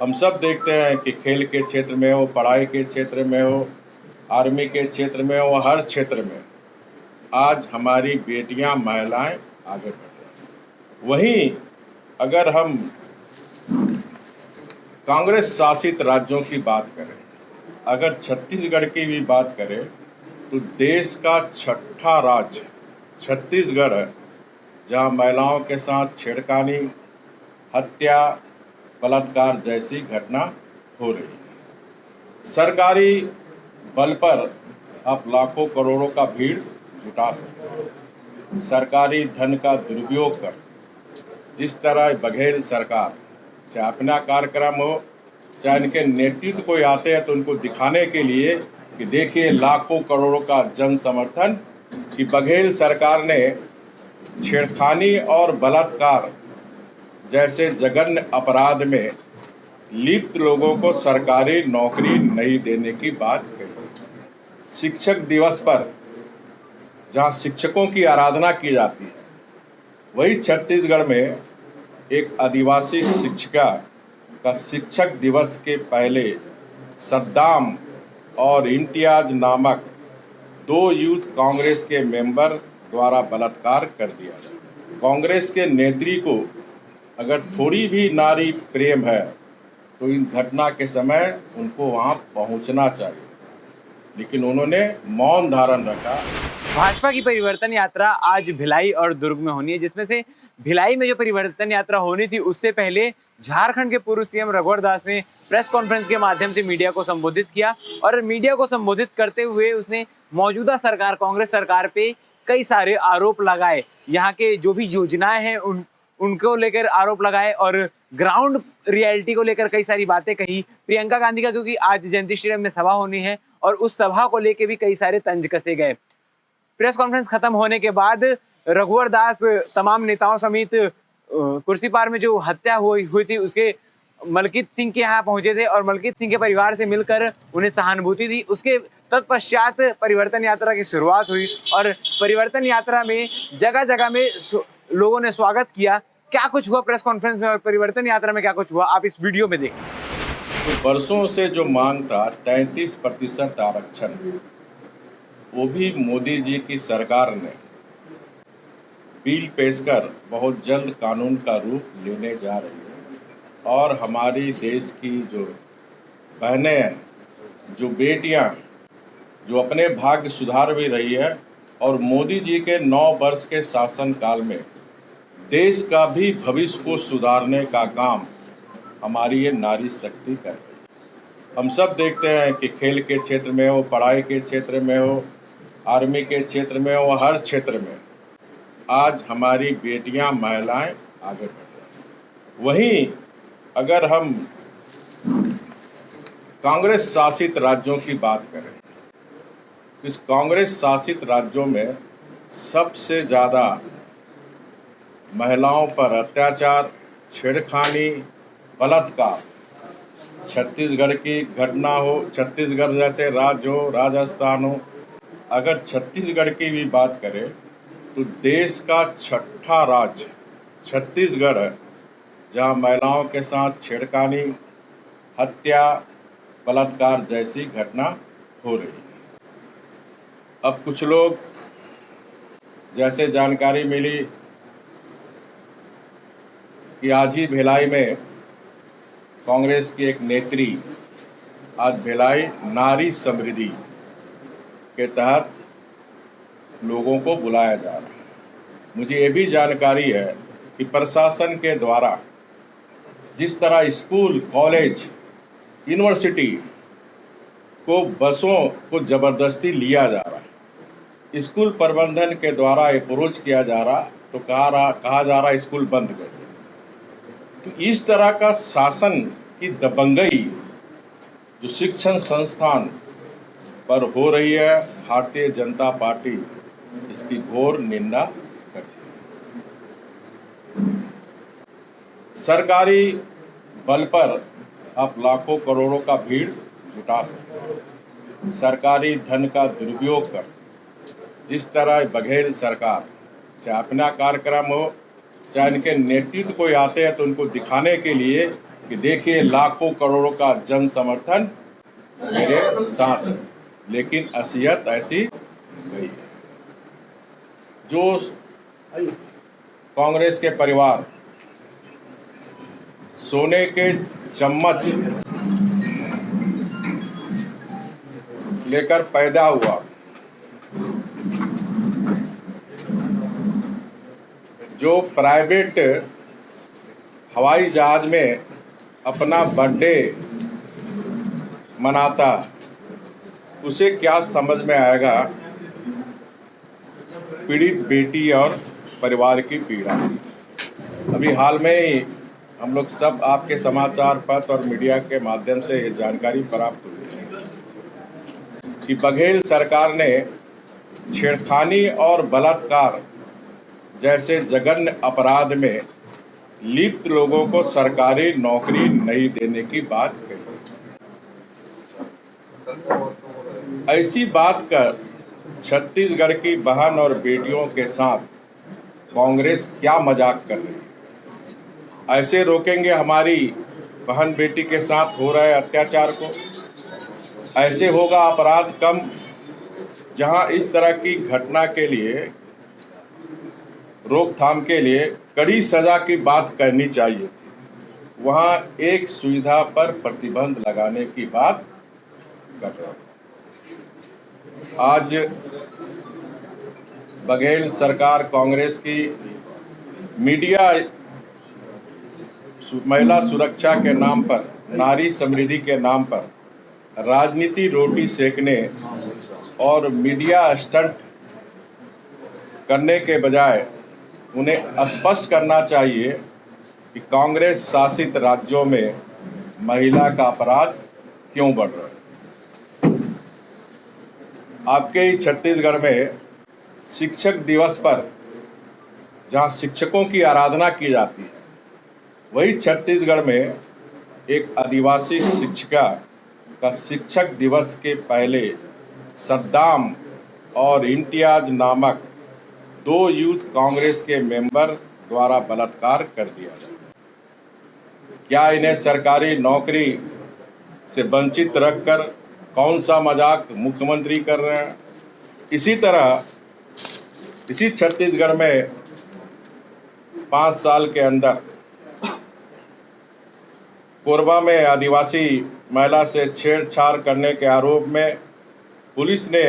हम सब देखते हैं कि खेल के क्षेत्र में हो, पढ़ाई के क्षेत्र में हो, आर्मी के क्षेत्र में हो, हर क्षेत्र में आज हमारी बेटियां, महिलाएं आगे बढ़ रही हैं। वहीं अगर हम कांग्रेस शासित राज्यों की बात करें, अगर छत्तीसगढ़ की भी बात करें, तो देश का छठा राज्य छत्तीसगढ़ है, जहां महिलाओं के साथ छेड़खानी, हत्या, बलात्कार जैसी घटना हो रही है। सरकारी बल पर आप लाखों करोड़ों का भीड़ जुटा सकते हैं। सरकारी धन का दुरुपयोग कर जिस तरह बघेल सरकार, चाहे अपना कार्यक्रम हो, चाहे इनके नेतृत्व कोई आते हैं तो उनको दिखाने के लिए कि देखिए लाखों करोड़ों का जन समर्थन, कि बघेल सरकार ने छेड़खानी और बलात्कार जैसे जघन्य अपराध में लिप्त लोगों को सरकारी नौकरी नहीं देने की बात कही। शिक्षक दिवस पर जहां शिक्षकों की आराधना की जाती है, वही छत्तीसगढ़ में एक आदिवासी शिक्षिका का शिक्षक दिवस के पहले सद्दाम और इम्तियाज नामक दो यूथ कांग्रेस के मेंबर द्वारा बलात्कार कर दिया जाता है। कांग्रेस के नेत्री को अगर थोड़ी भी नारी प्रेम है तो इन घटना के समय उनको वहां पहुंचना चाहिए, लेकिन उन्होंने मौन धारण रखा। भाजपा की परिवर्तन यात्रा आज भिलाई और दुर्ग में होनी है, जिसमें से भिलाई में जो परिवर्तन यात्रा होनी थी उससे पहले झारखंड के पूर्व सीएम रघुवर दास ने प्रेस कॉन्फ्रेंस के माध्यम से मीडिया को संबोधित किया और मीडिया को संबोधित करते हुए उसने मौजूदा सरकार, कांग्रेस सरकार पे कई सारे आरोप लगाए। यहाँ के जो भी योजनाएं हैं उनको लेकर आरोप लगाए और ग्राउंड रियलिटी को लेकर कई सारी बातें कही। प्रियंका गांधी का क्योंकि आज जयंती स्टेडियम में सभा होनी है और उस सभा को लेकर भी कई सारे तंज कसे गए। प्रेस कॉन्फ्रेंस खत्म होने के बाद रघुवर दास तमाम नेताओं समेत कुर्सी पार में जो हत्या हुई थी उसके मलकीत सिंह के यहाँ पहुंचे थे और मलकीत सिंह के परिवार से मिलकर उन्हें सहानुभूति दी। उसके तत्पश्चात परिवर्तन यात्रा की शुरुआत हुई और परिवर्तन यात्रा में जगह जगह में लोगों ने स्वागत किया। क्या कुछ हुआ प्रेस कॉन्फ्रेंस में और परिवर्तन यात्रा में क्या कुछ हुआ, आप इस वीडियो में देखें। तो वर्षों से जो मांग था 33% आरक्षण, वो भी मोदी जी की सरकार ने बिल पेश कर बहुत जल्द कानून का रूप लेने जा रही है। और हमारी देश की जो बहनें हैं, जो बेटियां, जो अपने भाग्य सुधार भी रही है, और मोदी जी के 9 वर्ष के शासनकाल में देश का भी भविष्य को सुधारने का काम हमारी ये नारी शक्ति कर रही है। हम सब देखते हैं कि खेल के क्षेत्र में हो, पढ़ाई के क्षेत्र में हो, आर्मी के क्षेत्र में हो, हर क्षेत्र में आज हमारी बेटियां, महिलाएं आगे बढ़ रही हैं। वहीं अगर हम कांग्रेस शासित राज्यों की बात करें, इस कांग्रेस शासित राज्यों में सबसे ज़्यादा महिलाओं पर अत्याचार, छेड़खानी, बलात्कार छत्तीसगढ़ की घटना हो, छत्तीसगढ़ जैसे राज्य हो, राजस्थान हो, अगर छत्तीसगढ़ की भी बात करें तो देश का छठा राज्य छत्तीसगढ़ है, जहां महिलाओं के साथ छेड़खानी, हत्या, बलात्कार जैसी घटना हो रही है। अब कुछ लोग, जैसे जानकारी मिली कि आज ही भिलाई में कांग्रेस की एक नेत्री, आज भिलाई नारी समृद्धि के तहत लोगों को बुलाया जा रहा है। मुझे ये भी जानकारी है कि प्रशासन के द्वारा जिस तरह स्कूल, कॉलेज, यूनिवर्सिटी को बसों को ज़बरदस्ती लिया जा रहा है, स्कूल प्रबंधन के द्वारा अप्रोच किया जा रहा, तो कहा जा रहा स्कूल बंद कर दो। तो इस तरह का शासन की दबंगई जो शिक्षण संस्थान पर हो रही है, भारतीय जनता पार्टी इसकी घोर निंदा करती है। सरकारी बल पर आप लाखों करोड़ों का भीड़ जुटा सकते हैं। सरकारी धन का दुरुपयोग कर जिस तरह बघेल सरकार, चाहे अपना कार्यक्रम हो, चाहे इनके नेतृत्व कोई आते हैं तो उनको दिखाने के लिए कि देखिए लाखों करोड़ों का जन समर्थन मेरे साथ है, लेकिन असलियत ऐसी नहीं है। जो कांग्रेस के परिवार सोने के चम्मच लेकर पैदा हुआ, जो प्राइवेट हवाई जहाज में अपना बर्थडे मनाता, उसे क्या समझ में आएगा पीड़ित बेटी और परिवार की पीड़ा। अभी हाल में ही हम लोग सब आपके समाचार पत्र और मीडिया के माध्यम से ये जानकारी प्राप्त हुई है कि बघेल सरकार ने छेड़खानी और बलात्कार जैसे जघन्य अपराध में लिप्त लोगों को सरकारी नौकरी नहीं देने की बात कही। ऐसी बात कर छत्तीसगढ़ की बहन और बेटियों के साथ कांग्रेस क्या मजाक कर रही है? ऐसे रोकेंगे हमारी बहन बेटी के साथ हो रहे अत्याचार को? ऐसे होगा अपराध कम? जहां इस तरह की घटना के लिए रोकथाम के लिए कड़ी सजा की बात करनी चाहिए थी, वहां एक सुविधा पर प्रतिबंध लगाने की बात कर रहा हूं। आज बघेल सरकार कांग्रेस की मीडिया महिला सुरक्षा के नाम पर, नारी समृद्धि के नाम पर राजनीति रोटी सेकने और मीडिया स्टंट करने के बजाय उन्हें स्पष्ट करना चाहिए कि कांग्रेस शासित राज्यों में महिला का अपराध क्यों बढ़ रहा है। आपके ही छत्तीसगढ़ में शिक्षक दिवस पर जहां शिक्षकों की आराधना की जाती है, वही छत्तीसगढ़ में एक आदिवासी शिक्षिका का शिक्षक दिवस के पहले सद्दाम और इम्तियाज नामक 2 यूथ कांग्रेस के मेंबर द्वारा बलात्कार कर दिया जाता है। क्या इन्हें सरकारी नौकरी से वंचित रखकर कौन सा मजाक मुख्यमंत्री कर रहे हैं? इसी तरह इसी छत्तीसगढ़ में 5 साल के अंदर कोरबा में आदिवासी महिला से छेड़छाड़ करने के आरोप में पुलिस ने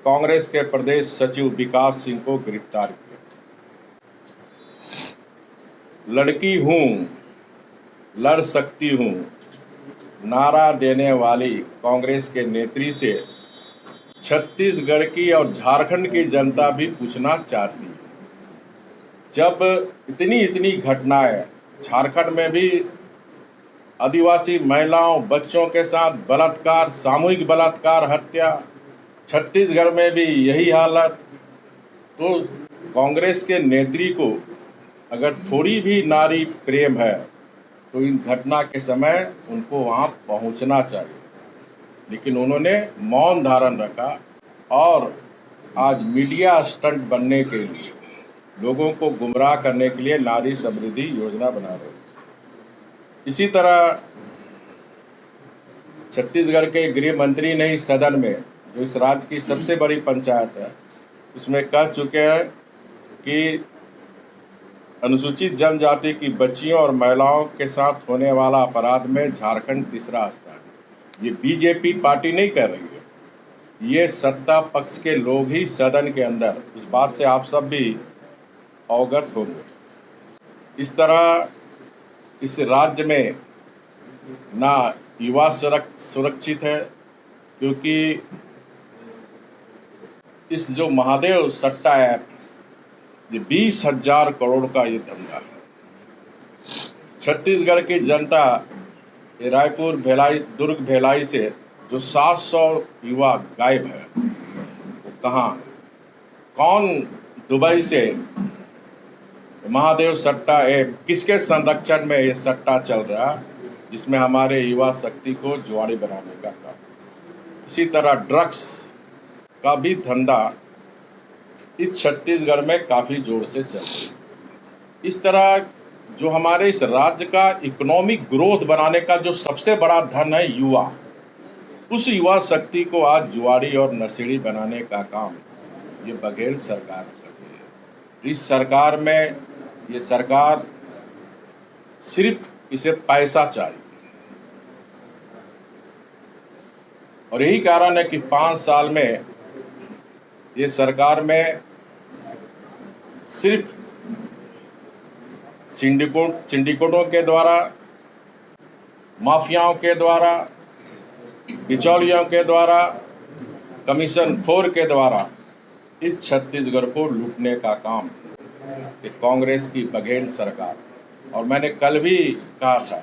कांग्रेस के प्रदेश सचिव विकास सिंह को गिरफ्तार किया। लड़की हूं, लड़ सकती हूं नारा देने वाली कांग्रेस के नेत्री से छत्तीसगढ़ की और झारखंड की जनता भी पूछना चाहती है। जब इतनी घटनाएं झारखंड में भी आदिवासी महिलाओं बच्चों के साथ बलात्कार, सामूहिक बलात्कार, हत्या, छत्तीसगढ़ में भी यही हालत, तो कांग्रेस के नेत्री को अगर थोड़ी भी नारी प्रेम है तो इन घटना के समय उनको वहाँ पहुँचना चाहिए, लेकिन उन्होंने मौन धारण रखा और आज मीडिया स्टंट बनने के लिए, लोगों को गुमराह करने के लिए नारी समृद्धि योजना बना रहे। इसी तरह छत्तीसगढ़ के गृह मंत्री ने इस सदन में, जो इस राज्य की सबसे बड़ी पंचायत है, उसमें कह चुके हैं कि अनुसूचित जनजाति की बच्चियों और महिलाओं के साथ होने वाला अपराध में झारखंड तीसरा स्थान है। ये बीजेपी पार्टी नहीं कर रही है, ये सत्ता पक्ष के लोग ही सदन के अंदर, उस बात से आप सब भी अवगत होंगे। इस तरह इस राज्य में ना युवा सुरक्षित है, क्योंकि इस जो महादेव सट्टा ऐप, ये 20,000 करोड़ का ये धंधा है। छत्तीसगढ़ की जनता ये रायपुर, भिलाई, दुर्ग, भिलाई से जो 700 युवा गायब है, वो कहाँ है? कौन दुबई से महादेव सट्टा ऐप, किसके संरक्षण में ये सट्टा चल रहा है, जिसमें हमारे युवा शक्ति को जुआरी बनाने का काम। इसी तरह ड्रग्स का भी धंधा इस छत्तीसगढ़ में काफ़ी जोर से चल रहा है। इस तरह जो हमारे इस राज्य का इकोनॉमिक ग्रोथ बनाने का जो सबसे बड़ा धन है युवा, उस युवा शक्ति को आज जुआरी और नशेड़ी बनाने का काम ये बघेल सरकार कर रही है। इस सरकार में ये सरकार सिर्फ इसे पैसा चाहिए और यही कारण है कि 5 साल में ये सरकार में सिर्फ सिंडिकेटों के द्वारा, माफियाओं के द्वारा, बिचौलियों के द्वारा, कमीशन खोर के द्वारा इस छत्तीसगढ़ को लूटने का काम ये कांग्रेस की बघेल सरकार। और मैंने कल भी कहा था,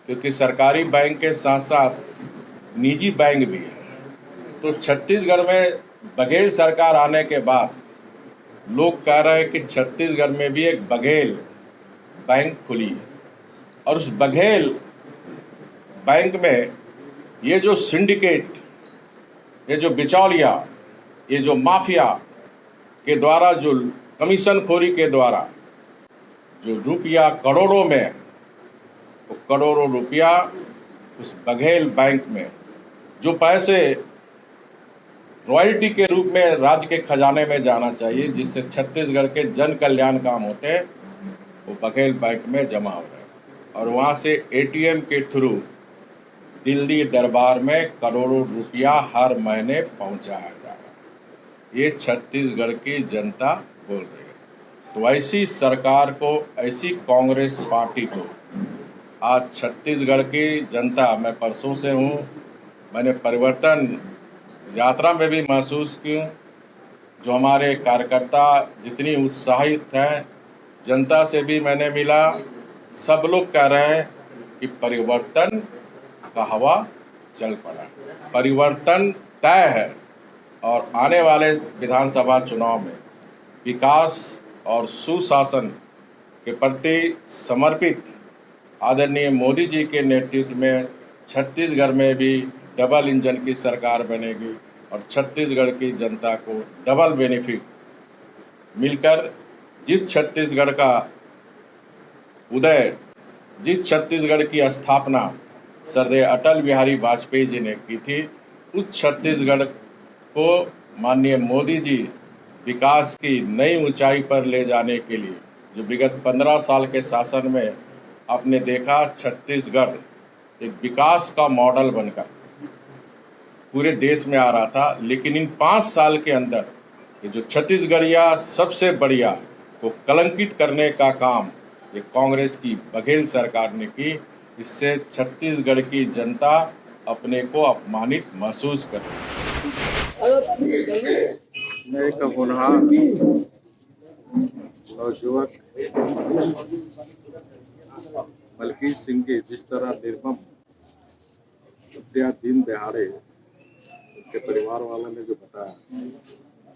क्योंकि सरकारी बैंक के साथ साथ निजी बैंक भी है, तो छत्तीसगढ़ में बघेल सरकार आने के बाद लोग कह रहे हैं कि छत्तीसगढ़ में भी एक बघेल बैंक खुली है और उस बघेल बैंक में ये जो सिंडिकेट, ये जो बिचौलिया, ये जो माफिया के द्वारा, जो कमीशन खोरी के द्वारा जो रुपया करोड़ों में, वो करोड़ों रुपया उस बघेल बैंक में, जो पैसे रॉयल्टी के रूप में राज्य के खजाने में जाना चाहिए, जिससे छत्तीसगढ़ के जन कल्याण काम होते हैं, वो बघेल बैंक में जमा हो रहे और वहाँ से एटीएम के थ्रू दिल्ली दरबार में करोड़ों रुपया हर महीने पहुँचाया जा रहा है। ये छत्तीसगढ़ की जनता बोल रही है। तो ऐसी सरकार को, ऐसी कांग्रेस पार्टी को आज छत्तीसगढ़ की जनता, मैं परसों से हूँ, मैंने परिवर्तन यात्रा में भी महसूस किया, जो हमारे कार्यकर्ता जितनी उत्साहित हैं, जनता से भी मैंने मिला, सब लोग कह रहे हैं कि परिवर्तन का हवा चल पड़ा, परिवर्तन तय है और आने वाले विधानसभा चुनाव में विकास और सुशासन के प्रति समर्पित आदरणीय मोदी जी के नेतृत्व में छत्तीसगढ़ में भी डबल इंजन की सरकार बनेगी और छत्तीसगढ़ की जनता को डबल बेनिफिट मिलकर जिस छत्तीसगढ़ का उदय, जिस छत्तीसगढ़ की स्थापना सरदेव अटल बिहारी वाजपेयी जी ने की थी, उस छत्तीसगढ़ को माननीय मोदी जी विकास की नई ऊंचाई पर ले जाने के लिए, जो विगत 15 साल के शासन में आपने देखा, छत्तीसगढ़ एक विकास का मॉडल बनकर पूरे देश में आ रहा था, लेकिन इन 5 साल के अंदर ये जो छत्तीसगढ़िया सबसे बढ़िया को कलंकित करने का काम ये कांग्रेस की बघेल सरकार ने की। इससे छत्तीसगढ़ की जनता अपने को अपमानित महसूस कर रही है। मैं एक होनहार नौजुवक मलकीत सिंह की जिस तरह निर्मम हत्या दिन दहाड़े उनके परिवार वालों ने जो बताया,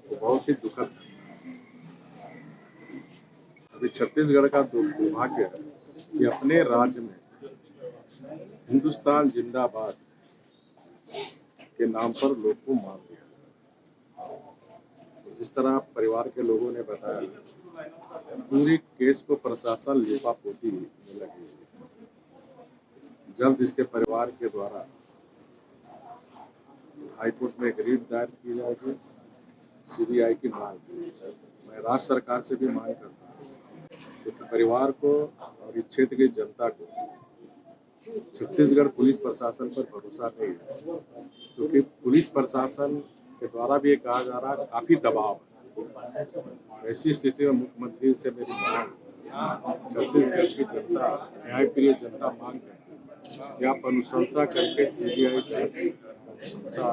वो बहुत ही दुखद है। अभी छत्तीसगढ़ का दुर्भाग्य है कि अपने राज्य में हिंदुस्तान जिंदाबाद के नाम पर लोग को मार दिया। जिस तरह परिवार के लोगों ने बताया, पूरी केस को प्रशासन लिपापोती में लगी। जल्द इसके परिवार के द्वारा हाईकोर्ट में एक रिट दायर की जाएगी, सीबीआई की मांग। मैं राज्य सरकार से भी मांग करता हूँ कि परिवार को और इस क्षेत्र की जनता को छत्तीसगढ़ पुलिस प्रशासन पर भरोसा नहीं है, क्योंकि पुलिस प्रशासन के द्वारा भी ये कहा जा रहा है काफ़ी दबाव है। ऐसी स्थिति में मुख्यमंत्री से मेरी मांग, छत्तीसगढ़ की जनता, न्यायप्रिय जनता मांग है कि आप अनुशंसा करके सीबीआई जांच अनुशंसा